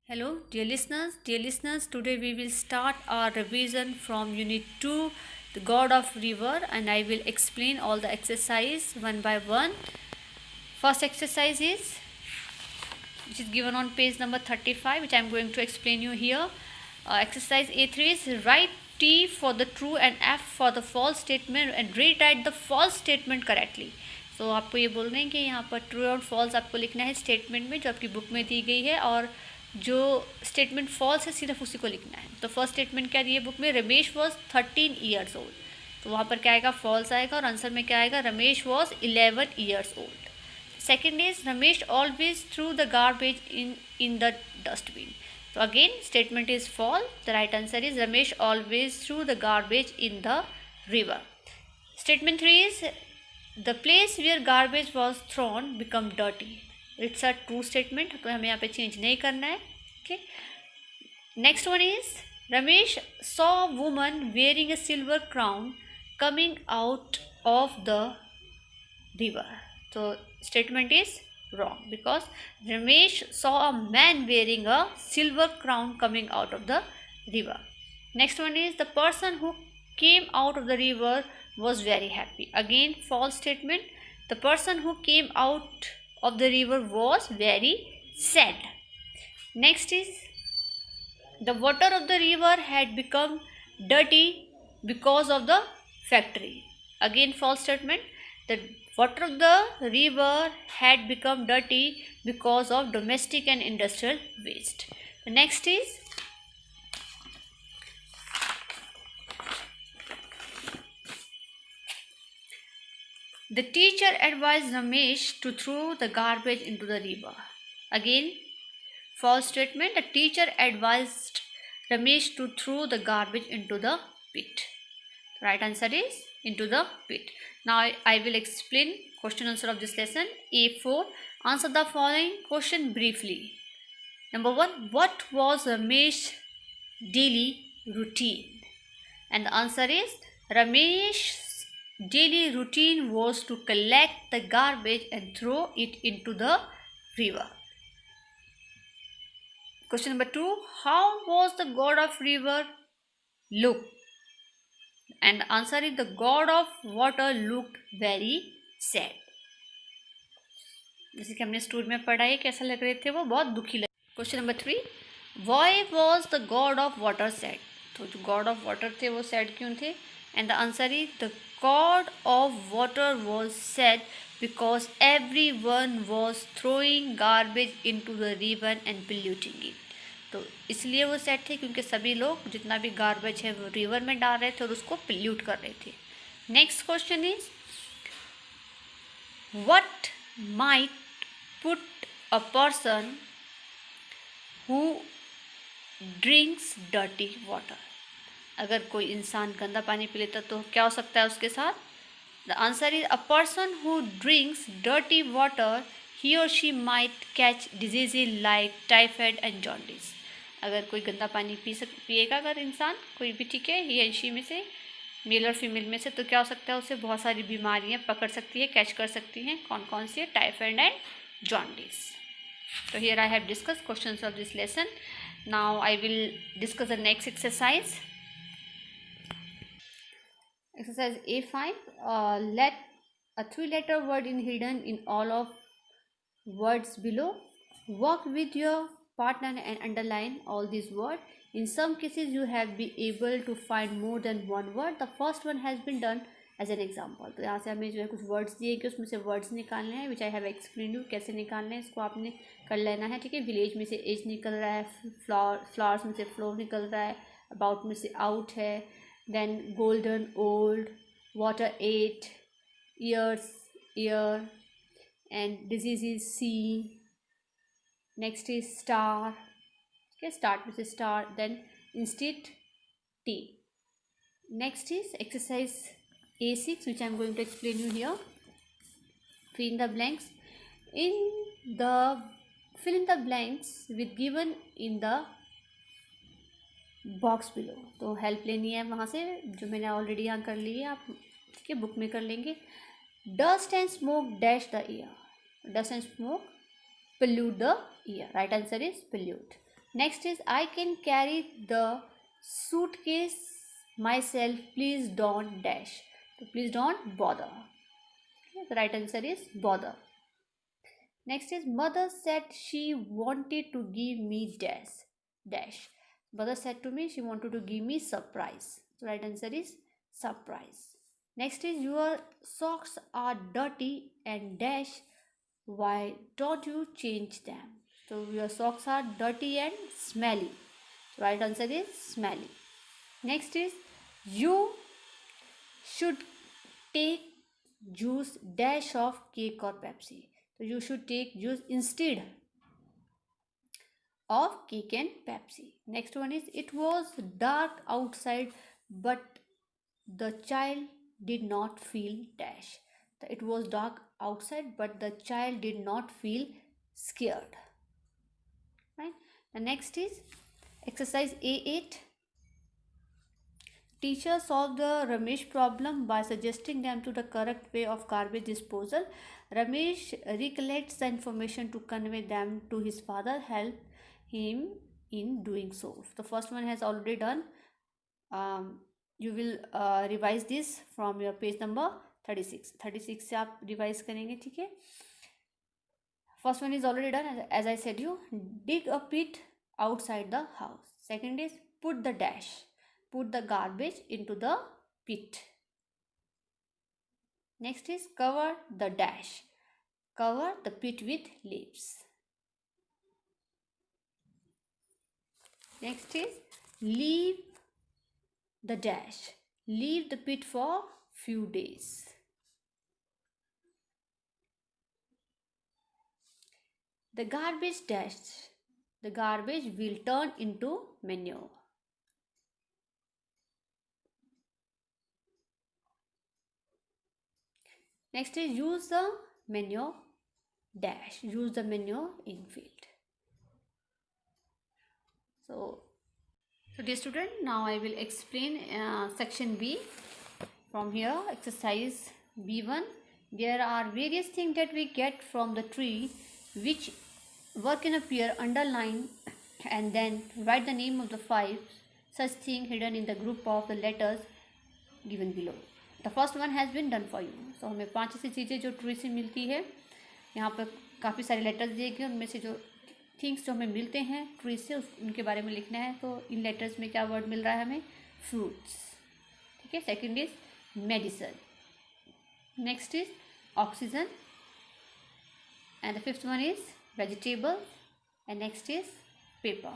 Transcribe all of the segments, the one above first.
Hello, dear listeners. Dear listeners, today we will start our revision from Unit 2, the God of River, and I will explain all the exercise one by one. First exercise is, which is given on page number 35, which I am going to explain you here. Exercise A3 is write T for the true and F for the false statement and rewrite the false statement correctly. तो आपको ये बोल रहे हैं कि यहाँ पर true और फॉल्स आपको लिखना है स्टेटमेंट में जो आपकी बुक में दी गई है, और जो स्टेटमेंट फॉल्स है सिर्फ उसी को लिखना है. तो फर्स्ट स्टेटमेंट क्या दी है बुक में, रमेश वॉज 13 ईयर्स ओल्ड. तो वहाँ पर क्या आएगा, फॉल्स आएगा, और आंसर में क्या आएगा, Ramesh was 11 years old. Second is Ramesh always threw the garbage in the dustbin. So again statement is false. The right answer is Ramesh always threw the garbage in the river. Statement 3 is the place where garbage was thrown become dirty. It's a true statement, तो हमें यहाँ पे change नहीं करना है. Okay. Next one is Ramesh saw a woman wearing a silver crown coming out of the river. So statement is wrong because Ramesh saw a man wearing a silver crown coming out of the river. Next one is the person who came out of the river was very happy. Again false statement. The person who came out of the river was very sad. Next is the water of the river had become dirty because of the factory. Again false statement. The water of the river had become dirty because of domestic and industrial waste. The next is the teacher advised Ramesh to throw the garbage into the river. Again false statement. The teacher advised Ramesh to throw the garbage into the pit. The right answer is into the pit. Now I will explain question answer of this lesson. A4. Answer the following question briefly. Number 1. What was Ramesh's daily routine? And the answer is Ramesh's daily routine was to collect the garbage and throw it into the river. Question number 2. How was the god of river look? And the answer is the god of water looked very sad. जैसे कि हमने story में पढ़ा है कैसा लग रहे थे, वो बहुत दुखी लगे. Question number 3. Why was the god of water sad? तो जो god of water थे वो sad क्यों थे? And the answer is the god of water was sad because everyone was throwing garbage into the river and polluting it. तो इसलिए वो set थे क्योंकि सभी लोग जितना भी गार्बेज है वो रिवर में डाल रहे थे और उसको पोल्यूट कर रहे थे. Next question is what might put a person who drinks dirty water. अगर कोई इंसान गंदा पानी पी लेता तो क्या हो सकता है उसके साथ. The answer is a person who drinks dirty water he और she might catch disease like typhoid and jaundice. अगर कोई गंदा पानी पिएगा अगर इंसान कोई भी, ठीक है, ही एंड शी में से, मेल और फीमेल में से, तो क्या हो सकता है उसे बहुत सारी बीमारियां पकड़ सकती है, कैच कर सकती हैं. कौन कौन सी है, टाइफाइड एंड जॉन्डिस. तो here I have discuss questions of this lesson. Now I will discuss the next exercise. Exercise A5. Let a 3-letter word in hidden in all of words below. Work with your partner and underline all these words. In some cases you have been able to find more than one word. The first one has been done as an example. तो यहाँ से हमें जो है कुछ words दिए कि उसमें से वर्ड्स निकालने हैं, विच आई हैव एक्सप्लेन यू कैसे निकालने हैं. इसको आपने कर लेना है, ठीक है. विलेज में से एज निकल रहा है, फ्लावर्स में से फ्लोर निकल रहा है, अबाउट में से आउट है, then golden old, water at, years year, and disease is C. Next is star. Okay, start with a star. Then instead T. Next is exercise A6, which I am going to explain you here. Fill in the blanks. Fill in the blanks with given in the box below. तो help लेनी है वहाँ से, जो मैंने already यहाँ कर ली है, आप ठीक है बुक में कर लेंगे. Dust and smoke dash the air. Dust and smoke pollute the air. Right answer is pollute. Next is I can carry the suitcase myself. Please don't dash. So please don't bother. Okay, the right answer is bother. Next is mother said she wanted to give me dash. Mother said to me she wanted to give me surprise. So right answer is surprise. Next is your socks are dirty and dash. Why don't you change them? So your socks are dirty and smelly. Right answer is smelly. Next is you should take juice dash of cake or Pepsi. So you should take juice instead of cake and Pepsi. Next one is it was dark outside but the child did not feel dash. It was dark outside but the child did not feel scared. Right? The next is exercise A8. Teacher solved the Ramesh problem by suggesting them to the correct way of garbage disposal. Ramesh recollects the information to convey them to his father, help him in doing so. The first one has already done. You will revise this from your page number 36. 36 से आप revise करेंगे, ठीक है? First one is already done, as I said you. Dig a pit outside the house. Second is put the dash. Put the garbage into the pit. Next is cover the dash. Cover the pit with leaves. Next is leave the dash. Leave the pit for few days. The garbage dash. The garbage will turn into manure. Next is use the manure dash. Use the manure in field. So dear student, now I will explain section B. From here, exercise B1. There are various things that we get from the tree which word can appear underline and then write the name of the 5 such thing hidden in the group of the letters given below. The first one has been done for you. So हमें 5 ऐसी चीज़ें जो tree से मिलती है, यहाँ पर काफ़ी सारे लेटर्स दिए गए, उनमें से जो थिंग्स जो हमें मिलते हैं ट्री से उनके बारे में लिखना है. तो इन लेटर्स में क्या वर्ड मिल रहा है हमें? फ्रूट्स. ठीक है. Second is medicine. Next is oxygen. And the fifth one is vegetable, and next is paper.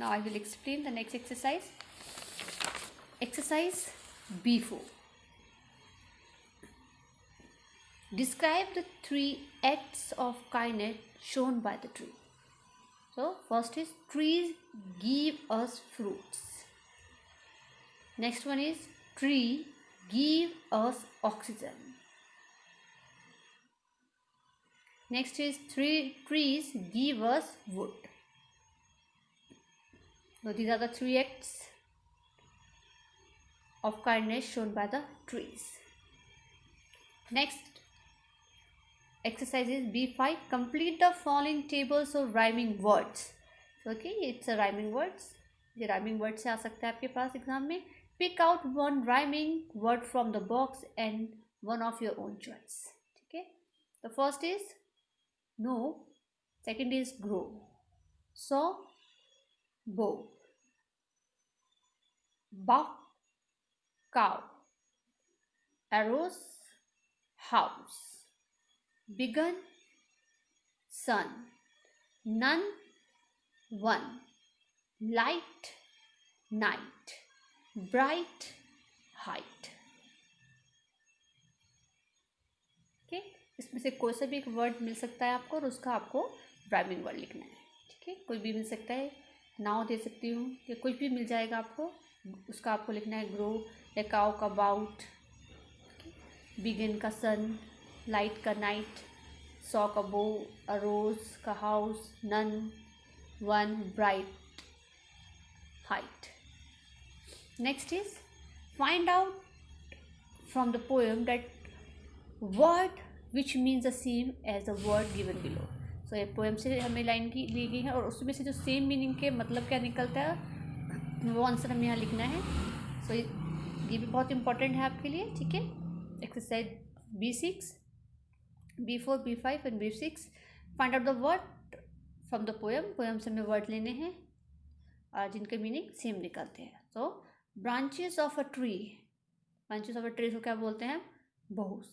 Now I will explain the next exercise. Exercise B4. Describe the 3 acts of kindness shown by the tree. So first is trees give us fruits. Next one is tree give us oxygen. Next is trees give us wood. So these are the 3 acts of kindness shown by the trees. Next exercise is B5. Complete the following tables of rhyming words. So okay, it's a rhyming words. ये rhyming words से आ सकता है आपके पास exam में. Pick out one rhyming word from the box and one of your own choice. ठीक है. The first is no. Second is grow. Saw, bow. Buck, cow. Arrows, house. Begun, sun. None, one. Light, night. Bright, height. Okay. इसमें से कोई सा भी एक word मिल सकता है आपको और उसका आपको राइमिंग वर्ड लिखना है. ठीक है. कोई भी मिल सकता है. नाउ दे सकती हूँ कि कुछ भी मिल जाएगा आपको, उसका आपको लिखना है ग्रो या काउ का बाउट. बिगिन का सन, लाइट का नाइट, सॉ का बो, अ रोज का house, none, one, bright, height. Next is find out from the poem that word which means the same as the word given below. सो ये poem से हमें line की ली गई है और उसमें से जो सेम मीनिंग के मतलब क्या निकलता है वो आंसर हमें यहाँ लिखना है। सो ये भी बहुत इंपॉर्टेंट है आपके लिए, ठीक है। Exercise B6, B4, B5 and B6, find out the word from the poem से हमें वर्ड लेने हैं और जिनके मीनिंग सेम निकलते हैं। So branches of a tree, branches of a tree को क्या बोलते हैं? बहुस,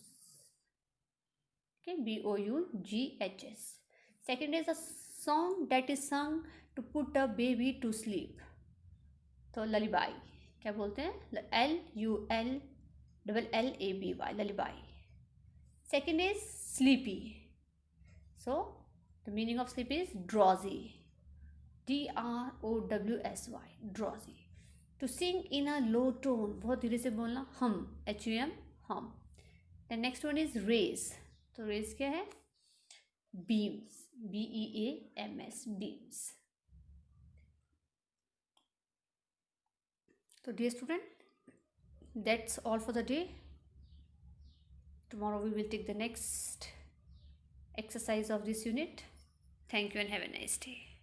okay, BOUGHS. Second is a song that is sung to put a baby to sleep, तो ललीबाई क्या बोलते हैं? LULLABY, ललीबाई. Second is sleepy, so the meaning of sleepy is drowsy, DROWSY, drowsy. To sing in a low tone, बहुत धीरे से बोलना, hum, HUM, hum. The next one is raise, तो raise क्या है? beams, BEAMS, beams. So dear student, that's all for the day. Tomorrow we will take the next exercise of this unit. Thank you and have a nice day.